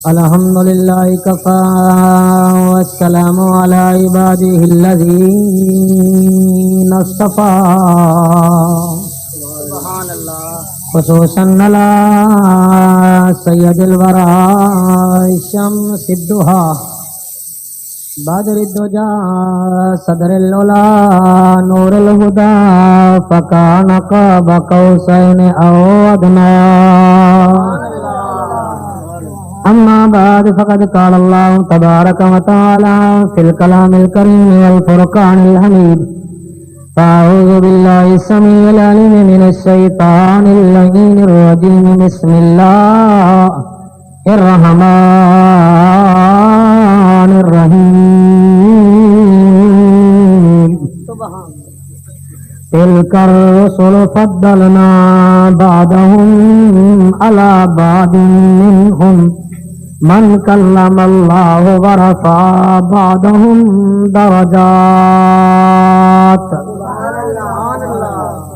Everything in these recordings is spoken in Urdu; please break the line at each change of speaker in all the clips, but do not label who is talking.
الحمد لله كفى والسلام على عباده الذين اصطفى سبحان الله خصوصا على سيد الورى شمس الضحى بدر الدجى صدر العلا نور الهدى فكان قاب قوسين او ادنى اما بعد فقد قال الله تبارك وتعالى في الكلام الكريم والفرقان الحميد فاعوذ بالله السميع العليم من الشيطان اللعين الرجيم بسم الله الرحمن الرحيم تلك الرسل فضلنا بعضهم على بعض منهم من كلم الله ورفع بعضهم درجات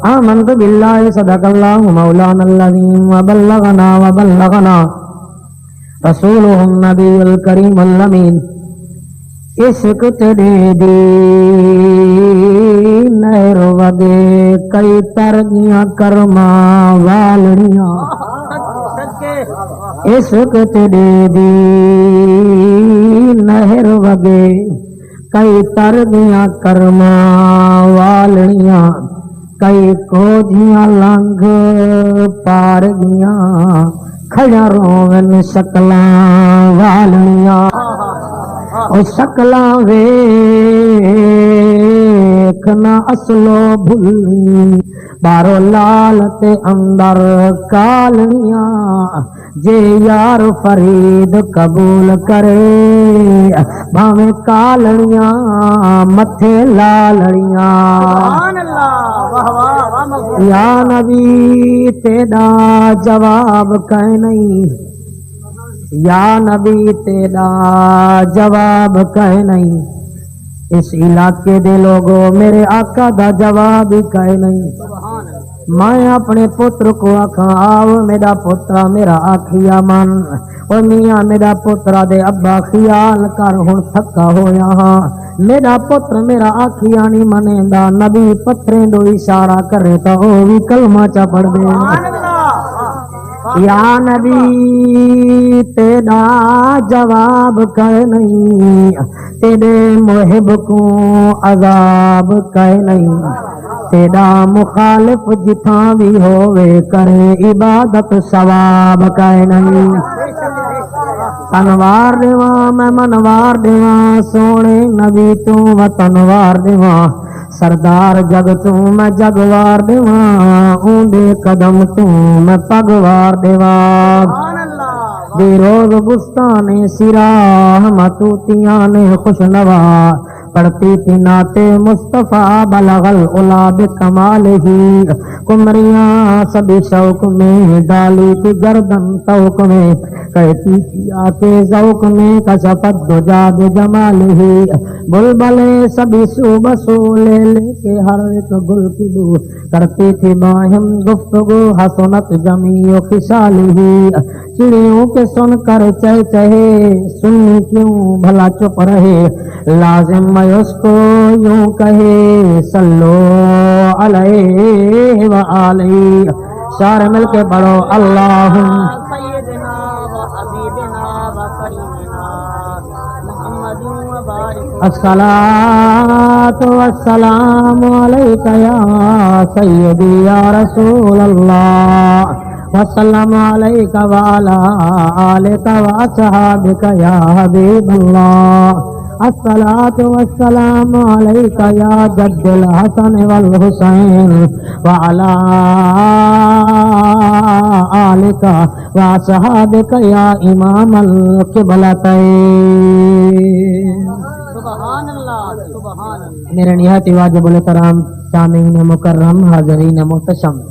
آمنت بالله صدق الله مولانا العظيم وبلغنا رسوله النبي الكريم الأمين عشق تیرے دی نہر وگے کئی ترگیاں کرماں والڑیاں عشق تیرے دی نہر وگے کئی ترگیاں کرماں والڑیاں کئی کوجیاں لنگ پار گیاں کھڑا روون شکلاں والڑیاں او شکلاں ویکھنا اصلو بھلی بارو لال تے اندر کالڑیاں جے یار فرید قبول کرے بھاویں کالڑیاں متھے لالڑیاں یا نبی تیرا جواب کہیں نہیں یا نبی تیرا جواب کہیں نہیں اس علاقے دے لوگوں میرے آقا دا جواب ہی کہیں نہیں میں اپنے پتر کو آکھاں آو میرا پترا میرا آکھیا من او میاں میرا پترا دے ابا خیال کر ہن تھکا ہویا ہاں میرا پتر میرا آکھیا نہیں منے دا نبی پتریں دو اشارہ کرے تو او بھی کلمہ چا پڑھ دے یا نبی تیرا جواب کہے نہیں تیرے محب کو عذاب کہے نہیں تیرا مخالف جتھاں بھی ہووے کرے عبادت ثواب کہے نہیں تنوار دیواں میں منوار دیواں سونے نبی تو وطنوار دیواں سردار جگ تو میں جگوار دیواں اونڈے قدم تو میں پگوار دیواں دی روز بستانے سراہ متوتیاں نے خوش نوا پڑھتی تھی نعت مصطفیٰ بلغ العلا بکمالہ کمریاں سبھی شوق میں ڈالی تھی گردن توق میں کہتی تھی آتے ذوق میں کشفت دجا بجمالہ بلبلے سبھی سو بسو لے لے کے ہر ایک گل کی بو کرتی تھی باہم گفتگو حسنت جمیع خصالہ چڑیوں کے سن کر چہ چہے سنی کیوں بھلا چپ رہے لازم میں اس کو یوں کہے صلو علیہ وآلہ شعر مل کے پڑھو اللہم سیدنا و حبیبنا و کریمنا محمد و بارک الصلاۃ والسلام علیک یا سیدی یا رسول اللہ وسلم علیک وعلی آلک واصحابک یا حبیب اللہ الصلاۃ والسلام علیک یا جد الحسن والحسین وعلی آلک واصحابک یا امام القبلتین سبحان اللہ سبحان اللہ میرے نہایت واجب الکرام سامعین مکرم حاضرین محتشم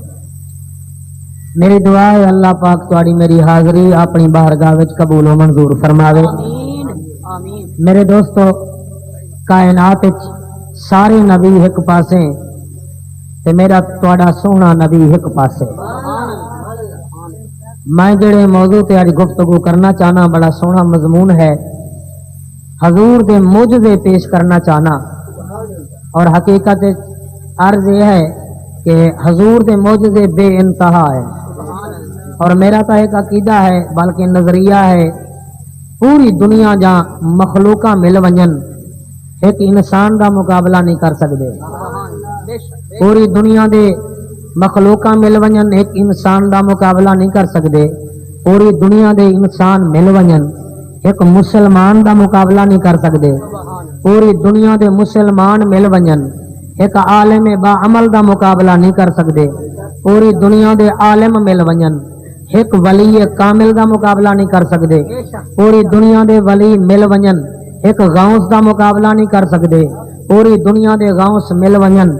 میری دعا ہے اللہ پاک تواڈی میری حاضری اپنی بارگاہ وچ قبول و منظور فرماوے آمین میرے دوستو کائنات سارے نبی ایک پاسے تے میرا تواڈا سونا نبی ایک پاسے میں جڑے موضوع تے اج گفتگو کرنا چاہنا بڑا سونا مضمون ہے، حضور دے معجزے پیش کرنا چاہنا، اور حقیقت عرض یہ ہے کہ حضور دے معجزے بے انتہا ہے، اور میرا تو ایک عقیدہ ہے بلکہ نظریہ ہے، پوری دنیا جہاں مخلوقاں مل ونجن ایک انسان دا مقابلہ نہیں کر سکتے، پوری دنیا دے مخلوقاں مل ونجن ایک انسان دا مقابلہ نہیں کر سکتے، پوری دنیا دے انسان مل ونجن ایک مسلمان دا مقابلہ نہیں کر سکتے، پوری دنیا دے مسلمان مل ونجن ایک عالم با عمل دا مقابلہ نہیں کر سکتے، پوری دنیا دے عالم مل ونجن ایک ولی کامل دا مقابلہ نہیں کر سکتے، پوری دنیا دے ولی مل ونجن ایک غوث دا مقابلہ نہیں کر سکتے، پوری دنیا دے غوث مل ونجن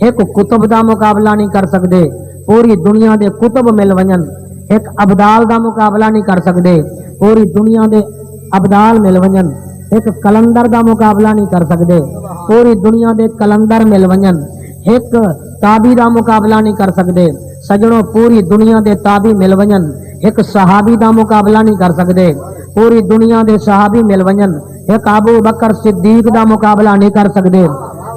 ایک کتب دا مقابلہ نہیں کر سکتے، پوری دنیا دے کتب مل ونجن ایک ابدال دا مقابلہ نہیں کر سکتے، پوری دنیا دے ابدال مل ونجن ایک کلندر دا مقابلہ نہیں کر سکتے، پوری دنیا دے کلندر مل ونجن ایک تابی دا مقابلہ نہیں کر سکتے، سجنوں پوری دنیا دے تابی مل ونجن ایک صحابی دا مقابلہ نہیں کر سکتے، پوری دنیا دے صحابی مل ونجن ایک ابو بکر صدیق دا مقابلہ نہیں کر سکتے،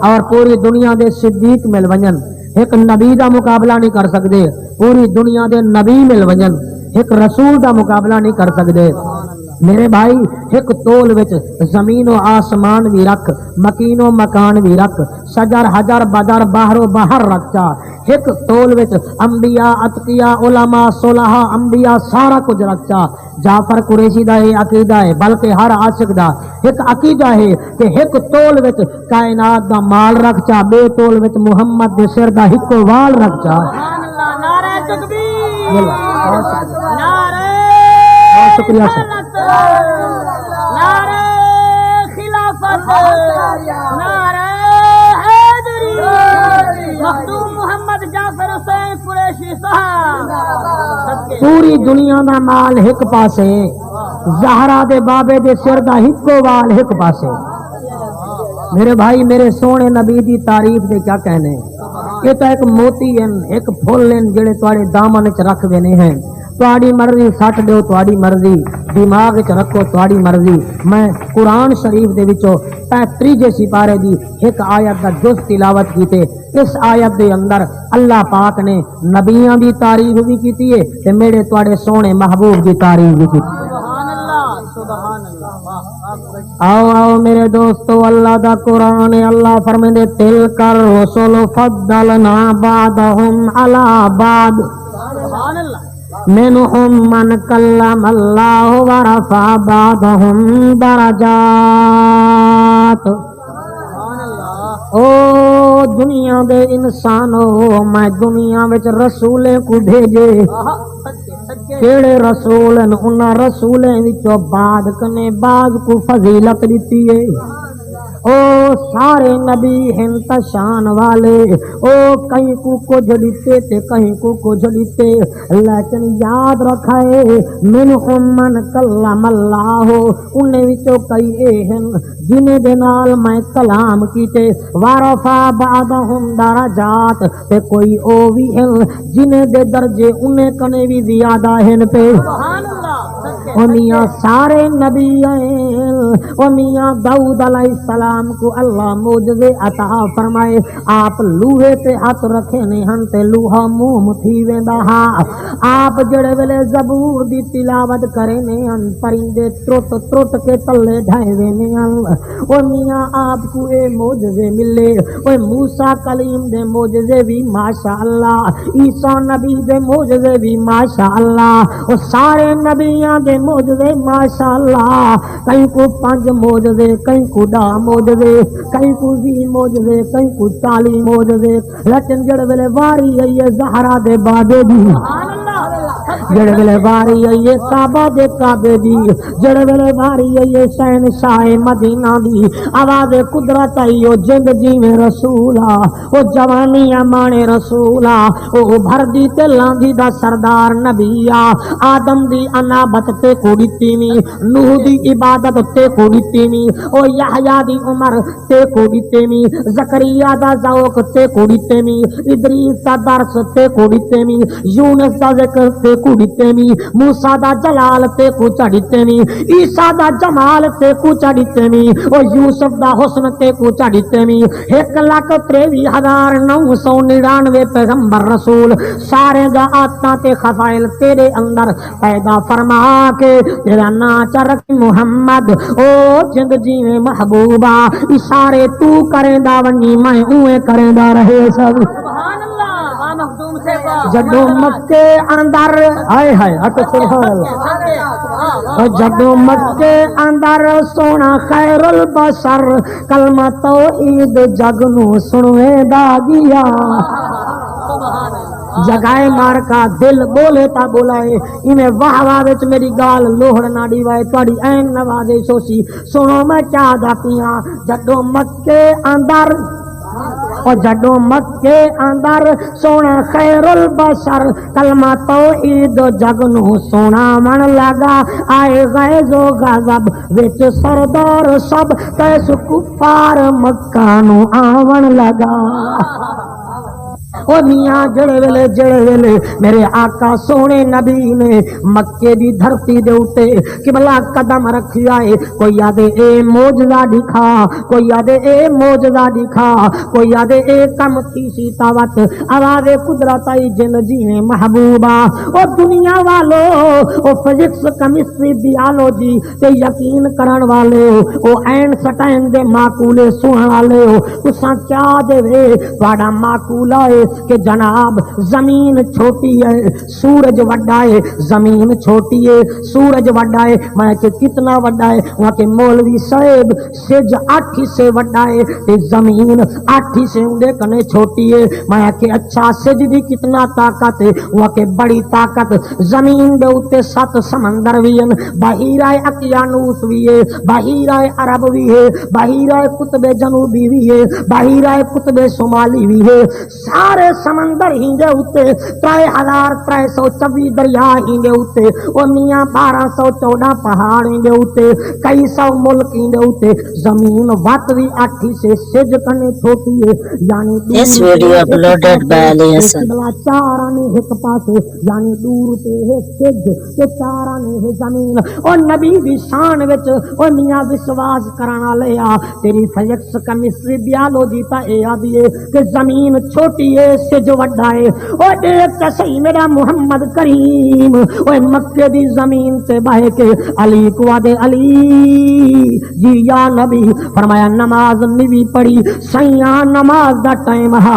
اور پوری دنیا دے صدیق مل ونجن ایک نبی دا مقابلہ نہیں کر سکتے، پوری دنیا دے نبی مل ونجن ایک رسول دا مقابلہ نہیں کر سکتے۔ میرے بھائی ایک تول وچ زمین و آسمان بھی رکھ، مکین و مکان بھی رکھ، شجر حجر بدر باہر و باہر رکھ جا، ایک تول وچ انبیاء اتقیاء علماء صلحاء انبیاء سارا کچھ رکھ جا۔ جعفر قریشی دا یہ عقیدہ ہے، بلکہ ہر عاشق دا ایک عقیدہ ہے کہ ایک تول وچ کائنات دا مال رکھ جا، بے تول وچ محمد دے سر دا ہکو وال رکھ جا۔
نعرہ تکبیر، نعرہ
شکریہ سر۔
نعرہ خلافت، نعرہ حیدری، مخدوم محمد جعفر حسین قریشی صاحب۔
پوری دنیا دا مال ایک پاسے، زہرا دے بابے دے سر دا ہکو وال ایک پاسے۔ میرے بھائی میرے سونے نبی دی تعریف دے کیا کہنے، یہ تو ایک موتی ہیں، ایک پھول ہیں جڑے تواڈے دامن وچ رکھ دینے ہیں، تواڈی مرضی سٹ دیو، تواڈی مرضی دماغ وچ رکھو، تواڈی مرضی۔ میں قرآن شریف دے وچوں 35 سپارے دی ایک آیت دا جز تلاوت کیتے، اس آیت دے اندر اللہ پاک نے نبیاں دی تعریف بھی کیتی ہے تے میرے تواڈے سونے محبوب دی تعریف بھی کیتی۔
سبحان اللہ، سبحان اللہ۔
آؤ آؤ میرے دوستو، اللہ دا قرآن، اللہ فرمیندے تلک الرسل فضلنا بعضهم علی بعض
سبحان اللہ۔
منهم من کلم اللہ ورفع بعضهم درجات۔
سبحان اللہ۔
او دنیا دے انسانو، میں دنیا وچ رسولیں کو بھیجے، کیڑے رسول ہیں؟ انہاں رسولیں وچوں بعد کنے بعض کو فضیلت دتی ہے۔ او سارے نبی ہیں تشان والے، او کہیں کو کچھ دیتے تے کہیں کو کچھ دیتے، لیکن یاد رکھائے منہم من کلم اللہ، انہیں وچوں کئی اے ہیں جنہیں دے نال میں کلام کیتے، ورفع بعضهم درجات، تے کوئی او بھی ہیں جنہیں دے درجے انہیں کنے بھی زیادہ ہیں پہ۔
سبحان اللہ۔
او میاں سارے نبی ہیں، او میاں داؤد علیہ السلام کو اللہ معجزے عطا فرمائے، آپ لوہے تے ہاتھ رکھے نے ہن تے لوہا موم تھی ویندا ہا، آپ جڑے ویلے زبور دی تلاوت کرے نے ہن پرندے ٹرٹ ٹرٹ کے تلے ڈھائے وینے ہن۔ او میاں آپ کو اے معجزے ملے، او موسیٰ کلیم دے معجزے بھی ماشاءاللہ، عیسیٰ نبی دے معجزے بھی ماشاءاللہ، او سارے نبیاں دے معجزے ماشاءاللہ، کہیں کو 5 معجزے، کہیں کو 10 معجزے، کہیں کو 20 معجزے، کہیں کو 40 معجزے، لیکن جڑے ویلے واری آئی ہے زہرا دے بابے دی،
سبحان اللہ۔
جڑے ویلے واری آئی ہے کعبہ دے کعبے دی، جڑے ویلے واری آئی ہے شہنشاہ مدینہ دی، آواز قدرت آئی او جند جی میں رسولا، او جوانی مانے رسولا، او بھر دی تے لاندھی دا سردار نبیا، آدم دی انابت تے کو دتی می، نوح دی عبادت تے کو دتی می، او یحییٰ دی عمر تے کو دتے می، زکریا دا ذوق تے کو دتے می، ادریس دا درس تے کو دتے می، یونس دا ذکر تے کو دیتے می موسیٰ دا جلال تے کو چڑھتے می عیسیٰ دا جمال تے کو چڑھتے می او یوسف دا حسن تے کو چڑھتے می 1,93,999 پیغمبر رسول سارے دا آتاں تے خفائل تیرے اندر پیدا فرما کے تیرا نا چرک محمد او جند جیویں محبوبہ اشارے تو کریں دا ونی میں اوے کریں دا رہے سب
سبحان اللہ آ مخدوم سے
جدو مکے اندر ہائے ہائے اٹ سبحان اللہ او جدو مکے اندر سونا خیر البشر کلمہ توحید جگ نو سنوے دا گیا جگائے مار کا دل بولے تا بولائے انہیں واہ واہ وچ میری گال لوہڑ نہ ڈیوائے تواڈی این نوازے سوسی سنو میں کیا داتیاں جدو مکے اندر اور جدو مکے اندر سونا خیر البشر کلمہ توحید جگ نو سونا من لگا آئے غیظ و غضب وچ سردار سب کیس کفار مکہ نو آون لگا او میاں جڑے ویلے میرے آقا سونے نبی نے مکے دی دھرتی دے اوتے قبلہ قدم رکھیا ہے کوئی آدے اے معجزہ دکھا کوئی آدے اے معجزہ دکھا کوئی آدے اے کم تیسی طاقت آواز قدرت آئی جن جیویں محبوبہ او دنیا والو او فزکس کیمسٹری بیالوجی تے یقین کرن والے او این سٹائن دے معقولے سنن والے ہو تساں کیا دے وے تہاڈا معقولہ ہے کہ جناب زمین چھوٹی ہے سورج وڈا ہے زمین چھوٹی ہے سورج وڈا ہے میں کہ کتنا وڈا ہے وہاں کے مولوی صاحب سج 8 حصے وڈا ہے تے زمین 8 حصے اندے کنے چھوٹی ہے میں کہ اچھا سج دی کتنا طاقت ہے وہاں کے بڑی طاقت زمین دے اوتے 7 سمندر بھی ہیں بحیرہ اقیانوس بھی ہے بحیرہ عرب بھی ہے بحیرہ قطب جنوبی بھی ہے بحیرہ قطب شمالی بھی ہے سارے سمندر ہی دے اوتے 3,324 دریا ہی دے اوتے او میاں 1214 پہاڑ ہی دے اوتے کئی سو ملک ہی دے اوتے زمین وات بھی 8 سے سج کنے چھوٹی ہے یعنی
This video uploaded by Ali Hassan.
چار نے ایک پاسے یعنی دور تے ہے سج تے چار نے ہے زمین او نبی دی شان وچ او میاں وشواس کرن والے آ تیری فزکس کیمسٹری بیالوجی تا اے آدی ہے کہ زمین چھوٹی ہے سج وڈا ہے او دیکھ تے صحیح میرا محمد کریم او مکے دی زمین تے بہ کے علی کو آدے علی جی یا نبی فرمایا نماز نہیں پڑھی سیاں نماز دا ٹائم ہا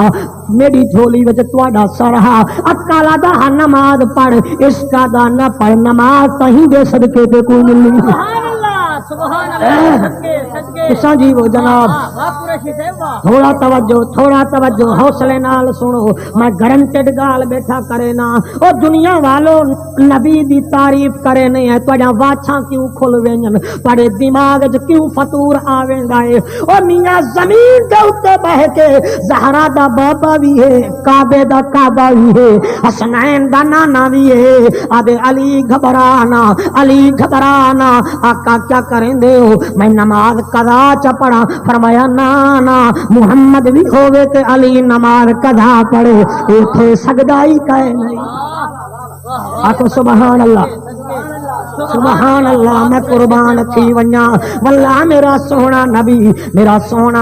میری جھولی وچ تواڈا سرہا اکالا دا نماز پڑھ اس کا دا نہ پڑھ نماز تہیں دے صدقے تے کوئی ملنی
سبحان اللہ صدقے
کساں جی وہ جناب
واہ قریشی سے واہ
تھوڑا توجہ حوصلے نال سنو میں گارنٹیڈ گال بیٹھا کرے نا او دنیا والوں نبی دی تعریف کرے نہیں ہے تواڈا واچھاں کیوں کھل وینن تواڈے دماغ وچ کیوں فطور آویندا ہے او میاں زمین دے اوتے بہ کے زہرا دا بابا بھی ہے کعبے دا کعبہ بھی ہے حسنین دا نانا بھی ہے آدے علی گھبرانا آقا کیا کریں دے ہو میں نماز قضا چا پڑھا فرمایا نانا محمد بھی ہوئے تے علی نماز قضا پڑھے ایتھے سجدائی کہے نہیں آکو سبحان اللہ سبحان اللہ میں قربان تھی ونیا واللہ میرا سونا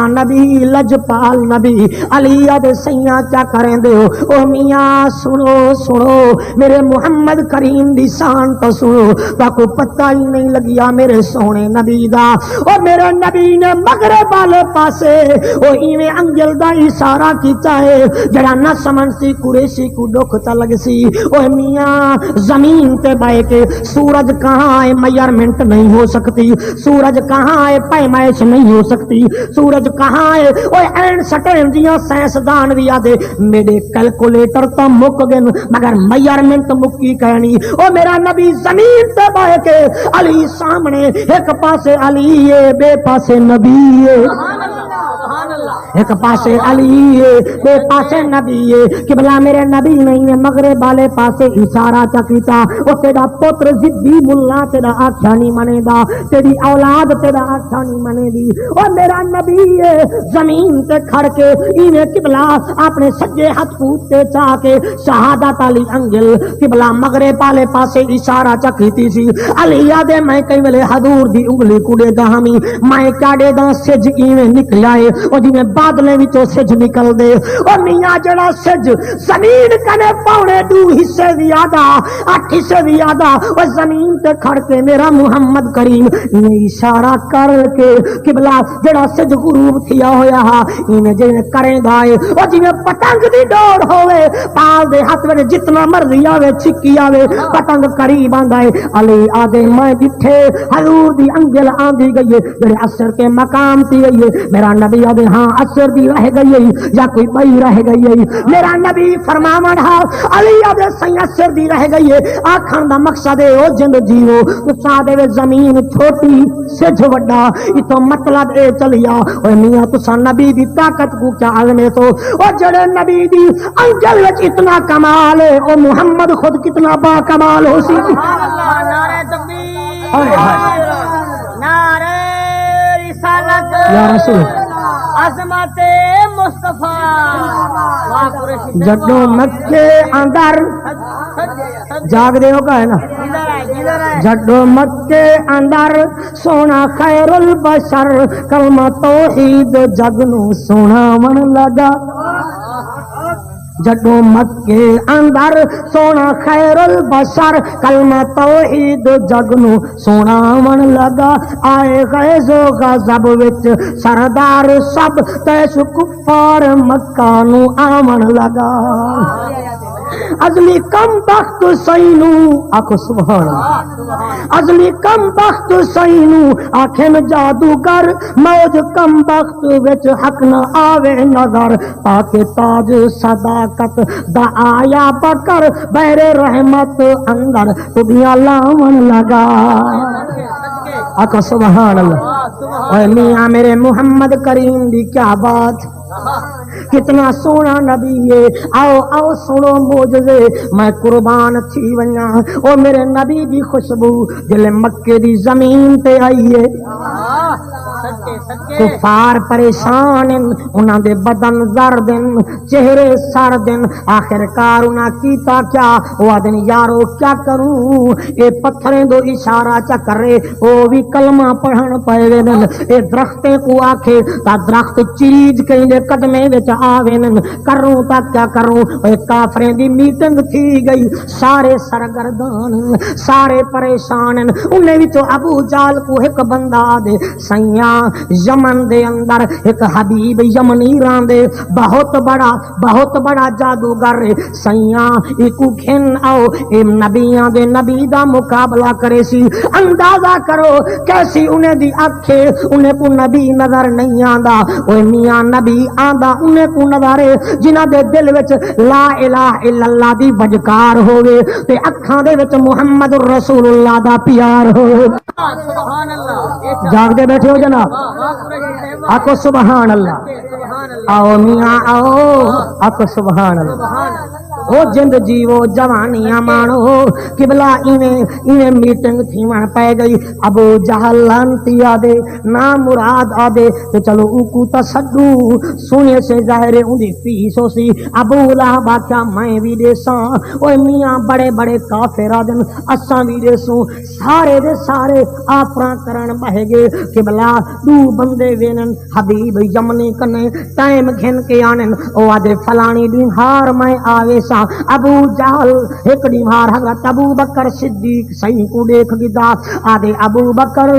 نبی لجپال نبی علی اد سیاں کیا کریں دے ہو او میاں سنو میرے محمد کریم دی شان تو سنو تاکو پتہ ہی نہیں لگیا میرے سونے نبی دا او میرے نبی نے مغرب والے پاسے او ایویں انگل دا اشارہ کیتا ہے جڑا نہ سمن سی قریشی کو دکھ تا لگ سی او میاں زمین تے بہ کے سورج کہاں ہے میئرمنٹ نہیں ہو سکتی سورج کہاں ہے پیمائش نہیں ہو سکتی سورج کہاں ہے اوے اینسٹائن دیاں سائنسدان بھی آدے میرے کیلکولیٹر تو مک گئے مگر میئرمنٹ مکی کہنی او میرا نبی زمین تے بہ کے علی سامنے ایک پاسے علی ہے بے پاسے نبی ہے ایک پاسے علی ہے بے پاسے نبی ہے قبلہ میرے نبی نہیں ہے مغرب والے پاسے اشارہ چکیتا او تیرا پتر زدی ملا تیرا آکھا نہیں منے دا تیری اولاد تیرا آکھا نہیں منے دی او میرا نبی ہے زمین تے کھڑ کے ایویں قبلہ اپنے سجے ہاتھ پوتے چاہ کے شہادت علی انگل قبلہ مغرب والے پاسے اشارہ چکیتی سی علی دے میں کئی ویلے حضور دی انگلی کوڑے دا ہمی میں کاڑے دا سج ایویں نکل آئے او جی میں بادلے وچوں سج نکل دے او میاں جڑا سج زمین کنے پونے 2 حصے زیادہ 8 حصے زیادہ او زمین تے کھڑ کے میرا محمد کریم ایویں اشارہ کر کے قبلہ جڑا سج غروب تھیا ہویا ہا ایویں جے کریں دا اے او جی میں پتنگ دی ڈور ہوے پال دے ہاتھ وچ جتنا مرضی آوے چھکی آوے پتنگ قریب آندا اے علی آدے میں جتھے حضور دی انگل آندی گئی ہے جڑے اثر کے مقام تی گئی ہے میرا نبی آدے ہاں اثر دی رہ گئی ہے یا کوئی بئی رہ گئی ہے میرا نبی فرماون ہا علی آدے سی اثر دی رہ گئی ہے آکھن دا مقصد ہے او جند جیو تساں دے زمین چھوٹی سج وڈا ایتھوں مطلب اے چلیا او میاں تساں نبی دی طاقت کو کیا عالمے تو او جڑے نبی دی انگل وچ اتنا کمال ہے او محمد خود کتنا با کمال ہو سی
نعرہ تکبیر نعرہ رسالت
یا رسول
عظمت مصطفیٰ
جدو مکے اندر جاگ دے ہوگا ہے نا جدو مکے اندر سونا خیر البشر کلمہ توحید جگ نو سونا من لگا جدو مکے اندر سونا خیر البشر کلمہ توحید جگ نو سونا من لگا آئے غیظ و غضب وچ سردار سب تیس کفار مکہ نو آمن لگا ازلی کم بخت سینو آکھو سبحان اللہ ازلی کم بخت سینو آکھن جادوگر موج کم بخت وچ حق نہ آوے نظر پاک تاج صداقت دا آیا بکر بیر رحمت اندر تبیاں لاون لگا آکھو سبحان اللہ اے میاں میرے محمد کریم دی کیا بات کتنا سونا نبی ہے آؤ آؤ سنو موجزے میں قربان تھی ونیا او میرے نبی دی خوشبو جلے مکے دی زمین تے آئی ہے کفار پریشان انہاں دے بدن زردن چہرے سردن آخر کار انہاں کیتا کیا وہ آدن یارو کیا کروں اے پتھریں دو اشارہ چکرے او بھی کلمہ پڑھن پائے وینن اے درختیں کو آکھے تا درخت چیز کہیں دے قدمے وچ آوینن کروں تا کیا کروں اے کافریں دی میٹنگ تھی گئی سارے سرگردان سارے پریشان انہیں وچوں ابو جال کو ایک بندہ دے سیاں یمن دے اندر ایک حبیب یمنی راندے بہت بڑا جادوگر سیاں ایکو کھن آؤ اے نبیاں دے نبی دا مقابلہ کرے سی اندازہ کرو کیسی انہیں دی اکھے انہیں کو نبی نظر نہیں آندا اوے میاں نبی آندا انہیں کو نظرے جنہ دے دل وچ لا الہ الا اللہ دی وجکار ہوئے تے اکھاں دے وچ محمد رسول اللہ دا پیار ہوئے
سبحان اللہ
جاگ دے بیٹھے ہو جناب آکو سبحان اللہ آؤ میاں آؤ آکو سبحان اللہ او جند جیو جوانیاں مانو قبلہ ایویں میٹنگ تھی من پہ گئی ابو جہل لانتی آدے نام مراد آدے تو چلو اوکو تصدو سونے سے ظاہر اندی فیس ہو سی ابو لہب آکھیا میں بھی دے ساں اوے میاں بڑے بڑے کافر آدن اساں بھی دے سوں سارے دے سارے آپراں کرن بہ گئے قبلہ دو بندے وینن حبیب یمنی کنے ٹائم گھن کے آنن او آدے فلانی دن ہار میں آوے سا ابو جہل ایک دیوار حضرت ابو بکر صدیق صحیح کو دیکھ گدا آدھے ابو بکر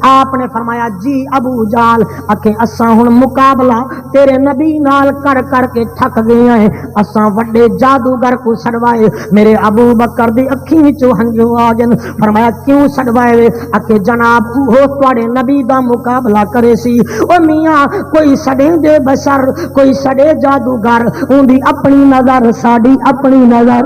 آپ نے فرمایا جی ابو جہل اکھے اساں ہن مقابلہ تیرے نبی نال کر کر کے تھک گئے ہیں اساں وڈے جادوگر کو سڑوائے میرے ابو بکر دی اکھیں وچوں ہنجو آ گئے فرمایا کیوں سڑوائے اکھے جناب وہ تواڈے نبی دا مقابلہ کرے سی او میاں کوئی سڑے دے بشر کوئی سڑے جادوگر اون دی اپنی نظر ساڈی اپنی نظر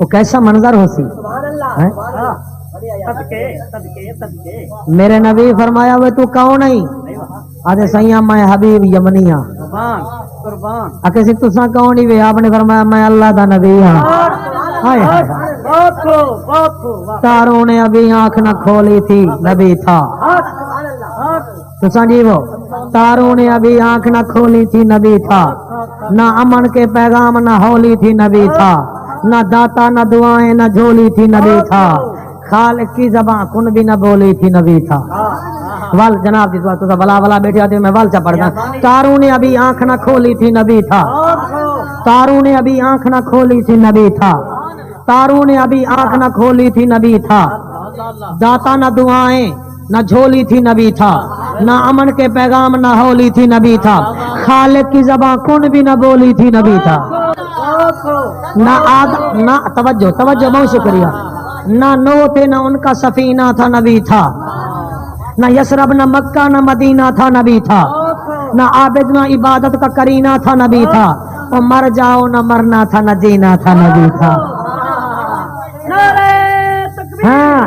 وہ کیسا منظر ہو سی ہیں؟ میرے نبی فرمایا وہ تو کون نہیں آدھے سیاں میں حبیب یمنی ہاں اکے سی تساں کون ہی وے آپ نے فرمایا میں اللہ دا نبی ہاں ہائے ہائے تاروں نے ابھی آنکھ نہ کھولی تھی نبی تھا تساں جی وہ تاروں نے ابھی آنکھ نہ کھولی تھی نبی تھا نہ امن کے پیغام نہ ہولی تھی نبی تھا نہ داتا نہ دعائیں نہ جھولی تھی نبی تھا خالق کی زبان کن بھی نہ بولی تھی نبی تھا ول جناب جی تو بلا بلا بیٹھے آتے میں ول چا پڑھتا تاروں نے ابھی آنکھ نہ کھولی تھی نبی تھا تاروں نے ابھی آنکھ نہ کھولی تھی نبی تھا تاروں نے ابھی آنکھ نہ کھولی تھی نبی تھا داتا نہ دعائیں نہ جھولی تھی نبی تھا نہ امن کے پیغام نہ ہولی تھی نبی تھا خالق کی زبان کن بھی نہ بولی تھی نبی تھا نہ توجہ توجہ بہت شکریہ نہ نو تھے نہ ان کا سفینہ تھا نبی تھا نہ یسرب نہ مکہ نہ مدینہ تھا نبی تھا نہ عابد نہ عبادت کا کرینہ تھا نبی تھا اور مر جاؤ نہ مرنا تھا نہ جینا تھا نبی تھا ہاں